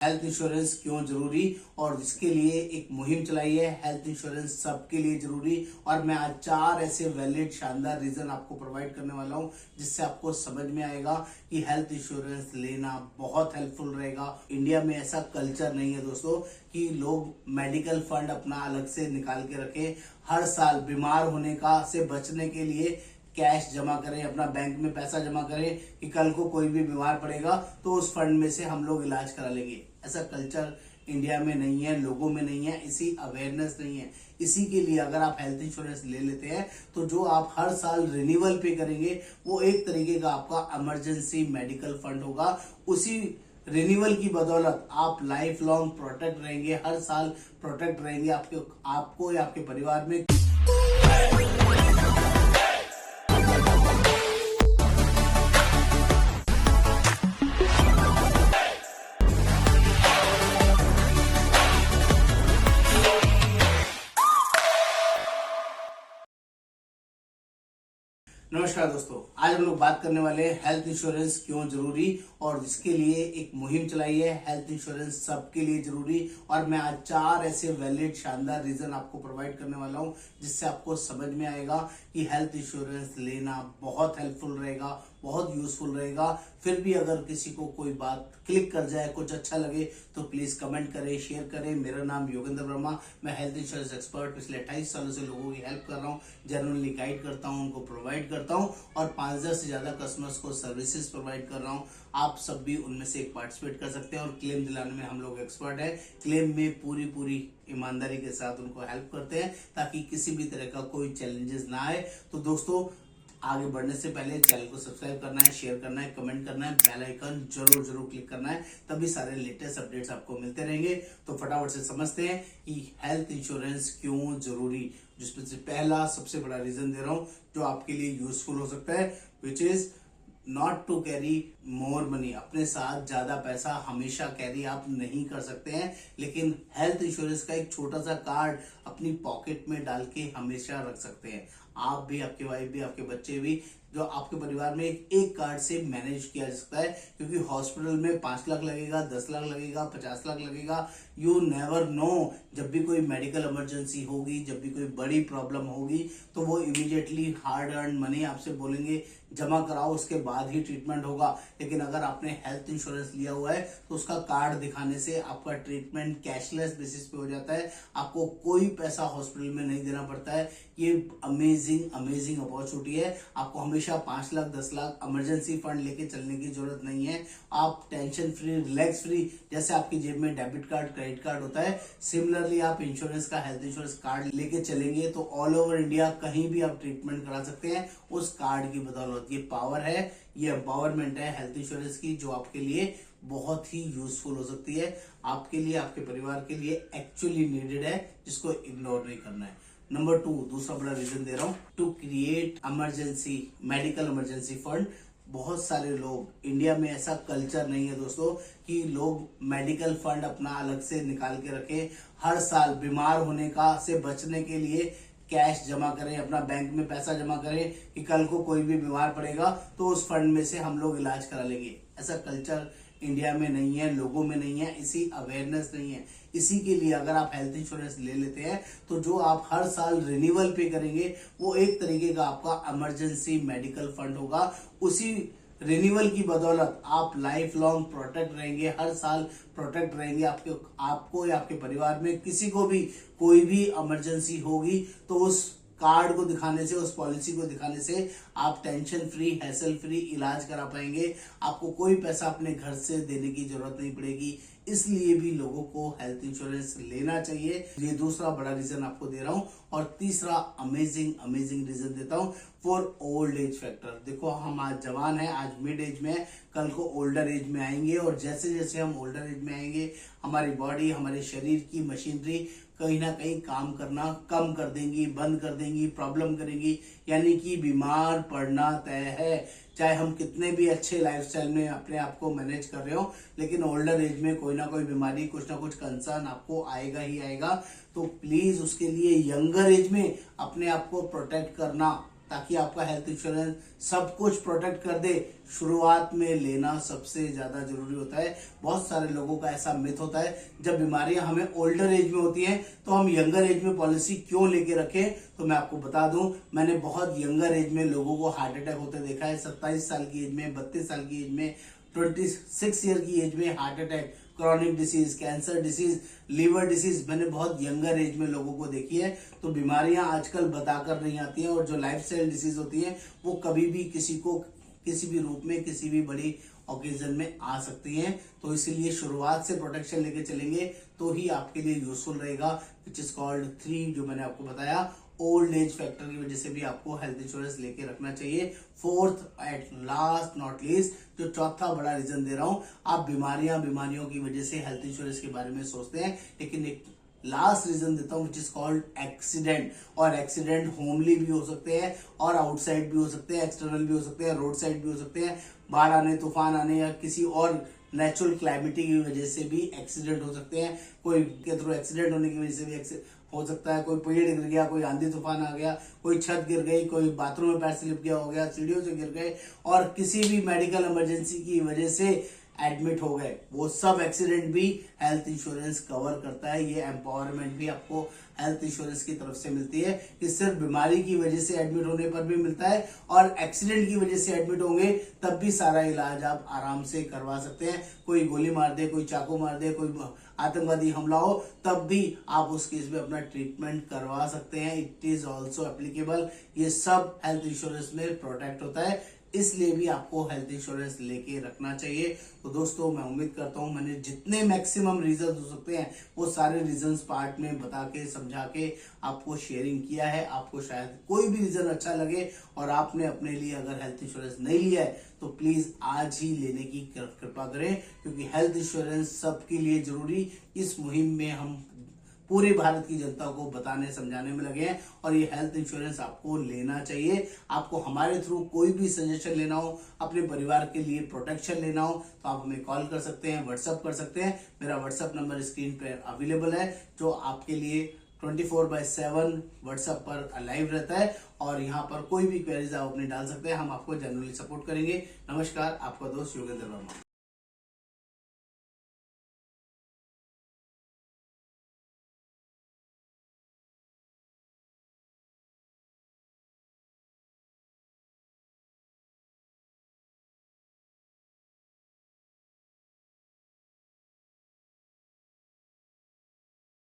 Health insurance क्यों जरूरी और इसके लिए एक मुहिम चलाई है। हेल्थ इंश्योरेंस सबके लिए जरूरी और मैं आज 4 ऐसे वैलिड शानदार रीजन आपको प्रोवाइड करने वाला हूं जिससे आपको समझ में आएगा कि हेल्थ इंश्योरेंस लेना बहुत हेल्पफुल रहेगा। इंडिया में ऐसा कल्चर नहीं है दोस्तों कि लोग मेडिकल फंड अपना अलग से निकाल के रखें। हर साल बीमार होने का से बचने के लिए कैश जमा करें, अपना बैंक में पैसा जमा करें कि कल को कोई भी बीमार पड़ेगा तो उस फंड में से हम लोग इलाज करा लेंगे। ऐसा कल्चर इंडिया में नहीं है, लोगों में नहीं है, इसी अवेयरनेस नहीं है। इसी के लिए अगर आप हेल्थ इंश्योरेंस ले लेते हैं तो जो आप हर साल रिन्यूअल पे करेंगे वो एक तरीके का आपका इमरजेंसी मेडिकल फंड होगा। उसी रिन्यूअल की बदौलत आप लाइफ लॉन्ग प्रोटेक्ट रहेंगे, हर साल प्रोटेक्ट रहेंगे आपको या आपके परिवार में। नमस्कार दोस्तों, आज हम लोग बात करने वाले हैं हेल्थ इंश्योरेंस क्यों जरूरी और इसके लिए एक मुहिम चलाई है। हेल्थ इंश्योरेंस सबके लिए जरूरी और मैं आज 4 ऐसे वैलिड शानदार रीजन आपको प्रोवाइड करने वाला हूं जिससे आपको समझ में आएगा कि हेल्थ इंश्योरेंस लेना बहुत हेल्पफुल रहेगा, बहुत यूजफुल रहेगा। फिर भी अगर किसी को कोई बात क्लिक कर जाए, कुछ अच्छा लगे तो प्लीज कमेंट करें, शेयर करें। मेरा नाम योगेंद्र वर्मा, मैं हेल्थ इंश्योरेंस एक्सपर्ट पिछले 28 सालों से लोगों की हेल्प कर रहा हूँ, जनरली गाइड करता हूँ, उनको प्रोवाइड करता हूँ और 5,000 से ज्यादा कस्टमर्स को सर्विसेज प्रोवाइड कर रहा हूँ। आप सब भी उनमें से एक पार्टिसिपेट कर सकते हैं और क्लेम दिलाने में हम लोग एक्सपर्ट है। क्लेम में पूरी ईमानदारी के साथ उनको हेल्प करते हैं ताकि किसी भी तरह का कोई चैलेंजेस ना आए। तो दोस्तों, आगे बढ़ने से पहले चैनल को सब्सक्राइब करना है, शेयर करना है, कमेंट करना है, बेल आइकन जरूर क्लिक करना है, तभी सारे लेटेस्ट अपडेट्स आपको मिलते रहेंगे। तो फटाफट से समझते हैं कि हेल्थ इंश्योरेंस क्यों जरूरी, जिसमें से पहला सबसे बड़ा रीजन दे रहा हूं जो आपके लिए यूजफुल हो सकता है, which is not to carry more money. अपने साथ ज्यादा पैसा हमेशा कैरी आप नहीं कर सकते हैं, लेकिन हेल्थ इंश्योरेंस का एक छोटा सा कार्ड अपनी पॉकेट में डाल के हमेशा रख सकते हैं। आप भी, आपके वाइफ भी, आपके बच्चे भी, जो आपके परिवार में एक कार्ड से मैनेज किया जा सकता है। क्योंकि हॉस्पिटल में 5 लाख लगेगा, 10 लाख लगेगा, 50 लाख लगेगा, यू नेवर नो। जब भी कोई मेडिकल इमरजेंसी होगी, जब भी कोई बड़ी प्रॉब्लम होगी तो वो इमीडिएटली हार्ड अर्न मनी आपसे बोलेंगे जमा कराओ, उसके बाद ही ट्रीटमेंट होगा। लेकिन अगर आपने हेल्थ इंश्योरेंस लिया हुआ है तो उसका कार्ड दिखाने से आपका ट्रीटमेंट कैशलेस बेसिस पे हो जाता है, आपको कोई पैसा हॉस्पिटल में नहीं देना पड़ता है। ये अमेजिंग अपॉर्चुनिटी है। आपको हमेशा 5 लाख 10 लाख इमरजेंसी फंड लेके चलने की जरूरत नहीं है। आप टेंशन फ्री, रिलैक्स फ्री, जैसे आपकी जेब में डेबिट कार्ड, क्रेडिट कार्ड होता है, सिमिलरली आप इंश्योरेंस का हेल्थ इंश्योरेंस कार्ड लेके चलेंगे तो ऑल ओवर इंडिया कहीं भी आप ट्रीटमेंट करा सकते हैं उस कार्ड की बदौलत। ये पावर है, ये एम्पावरमेंट है हेल्थ इंश्योरेंस की, जो आपके लिए बहुत ही यूजफुल हो सकती है, आपके लिए, आपके परिवार के लिए एक्चुअली नीडेड है, जिसको इग्नोर नहीं करना है। नंबर 2, दूसरा बड़ा रीजन दे रहा हूं, to create emergency medical emergency fund. बहुत सारे लोग, इंडिया में ऐसा कल्चर नहीं है दोस्तों कि लोग मेडिकल फंड अपना अलग से निकाल के रखें। हर साल बीमार होने का से बचने के लिए कैश जमा करें, अपना बैंक में पैसा जमा करें कि कल को कोई भी बीमार पड़ेगा तो उस फंड में से हम लोग इलाज करा लेंगे। ऐसा कल्चर इंडिया में नहीं है, लोगों में नहीं है, इसी अवेयरनेस नहीं है। इसी के लिए अगर आप हेल्थ इंश्योरेंस ले लेते हैं तो जो आप हर साल रिन्यूअल पे करेंगे वो एक तरीके का आपका इमरजेंसी मेडिकल फंड होगा। उसी रिन्यूअल की बदौलत आप लाइफ लॉन्ग प्रोटेक्ट रहेंगे, हर साल प्रोटेक्ट रहेंगे। आपको या आपके परिवार में किसी को भी कोई भी इमरजेंसी होगी तो उस कार्ड को दिखाने से, उस पॉलिसी को दिखाने से आप टेंशन फ्री, हैसल फ्री इलाज करा पाएंगे। आपको कोई पैसा अपने घर से देने की जरूरत नहीं पड़ेगी। इसलिए भी लोगों को हेल्थ इंश्योरेंस लेना चाहिए। ये दूसरा बड़ा रीजन आपको दे रहा हूं और तीसरा अमेजिंग रीजन देता हूं, फॉर ओल्ड एज फैक्टर। देखो, हम आज जवान हैं, आज मिड एज में, कल को ओल्डर एज में आएंगे और जैसे जैसे हम ओल्डर एज में आएंगे हमारी बॉडी, हमारे शरीर की मशीनरी कहीं ना कहीं काम करना कम कर देंगी, बंद कर देंगी, प्रॉब्लम करेंगी, यानी कि बीमार पड़ना तय है। चाहे हम कितने भी अच्छे लाइफस्टाइल में अपने आप को मैनेज कर रहे हो, लेकिन ओल्डर एज में कोई ना कोई बीमारी, कुछ ना कुछ कंसर्न आपको आएगा ही आएगा। तो प्लीज उसके लिए यंगर एज में अपने आप को प्रोटेक्ट करना ताकि आपका हेल्थ इंश्योरेंस सब कुछ प्रोटेक्ट कर दे। शुरुआत में लेना सबसे ज्यादा जरूरी होता है। बहुत सारे लोगों का ऐसा मिथ होता है, जब बीमारियां हमें ओल्डर एज में होती हैं तो हम यंगर एज में पॉलिसी क्यों लेके रखें। तो मैं आपको बता दूं, मैंने बहुत यंगर एज में लोगों को हार्ट अटैक होते देखा है। 27 साल की एज में, 32 साल की एज में, 26 ईयर की एज में heart attack, chronic disease, cancer disease, liver disease मैंने बहुत यंगर एज में लोगों को देखी है। तो बीमारियां आजकल बताकर नहीं आती हैं, और जो लाइफस्टाइल डिसीज होती हैं वो कभी भी किसी को किसी भी रूप में, किसी भी बड़ी ओकेजन में आ सकती हैं। तो इसीलिए शुरुआत से प्रोटेक्शन लेके चलेंगे तो ही आपके लिए यूजफुल रहेगा, विच इज कॉल्ड 3, जो मैंने आपको बताया। ओल्ड एज फैक्टर की वजह से भी आपको हेल्थ इंश्योरेंस लेके रखना चाहिए। Fourth at last not least, जो चौथा बड़ा रीजन दे रहा हूं, आप बीमारियों की वजह से हेल्थ इंश्योरेंस के बारे में सोचते हैं, लेकिन एक लास्ट रीजन देता हूं, विच इज कॉल्ड एक्सीडेंट। और एक्सीडेंट होमली भी हो सकते हैं और आउटसाइड भी हो सकते हैं, एक्सटर्नल भी हो सकते हैं, रोड साइड भी हो सकते हैं। बाढ़ आने, तूफान आने या किसी और नेचुरल क्लाइमेटी की वजह से भी एक्सीडेंट हो सकते हैं। कोई के थ्रू एक्सीडेंट होने की वजह से भी हो सकता है। कोई पेड़ गिर गया, कोई आंधी तूफान आ गया, कोई छत गिर गई, कोई बाथरूम में पैर स्लिप गया हो गया, सीढ़ियों से गिर गए और किसी भी मेडिकल इमरजेंसी की वजह से एडमिट हो गए, वो सब एक्सीडेंट भी हेल्थ इंश्योरेंस कवर करता है। ये एम्पावरमेंट भी आपको हेल्थ इंश्योरेंस की तरफ से मिलती है कि सिर्फ बीमारी की वजह से एडमिट होने पर भी मिलता है, और एक्सीडेंट की वजह से एडमिट होंगे तब भी सारा इलाज आप आराम से करवा सकते हैं। कोई गोली मार दे, कोई चाकू मार दे, कोई आतंकवादी हमला हो, तब भी आप उस केस में अपना ट्रीटमेंट करवा सकते हैं। It is also applicable. ये सब हेल्थ इंश्योरेंस में प्रोटेक्ट होता है, इसलिए भी आपको हेल्थ इंश्योरेंस लेके रखना चाहिए। तो दोस्तों, मैं उम्मीद करता हूं मैंने जितने मैक्सिमम रीजन हो सकते हैं वो सारे रीजंस पार्ट में बता के, समझा के आपको शेयरिंग किया है। आपको शायद कोई भी रीजन अच्छा लगे और आपने अपने लिए अगर हेल्थ इंश्योरेंस नहीं लिया है तो प्लीज आज ही लेने की कृपा करें, क्योंकि हेल्थ इंश्योरेंस सबके लिए जरूरी। इस मुहिम में हम पूरे भारत की जनता को बताने समझाने में लगे हैं, और ये हेल्थ इंश्योरेंस आपको लेना चाहिए। आपको हमारे थ्रू कोई भी सजेशन लेना हो, अपने परिवार के लिए प्रोटेक्शन लेना हो, तो आप हमें कॉल कर सकते हैं, व्हाट्सअप कर सकते हैं। मेरा व्हाट्सअप नंबर स्क्रीन पर अवेलेबल है, जो आपके लिए 24/7 व्हाट्सएप पर लाइव रहता है, और यहाँ पर कोई भी क्वेरीज आप अपने डाल सकते हैं। हम आपको जनरली सपोर्ट करेंगे। नमस्कार, आपका दोस्त योगेंद्र वर्मा।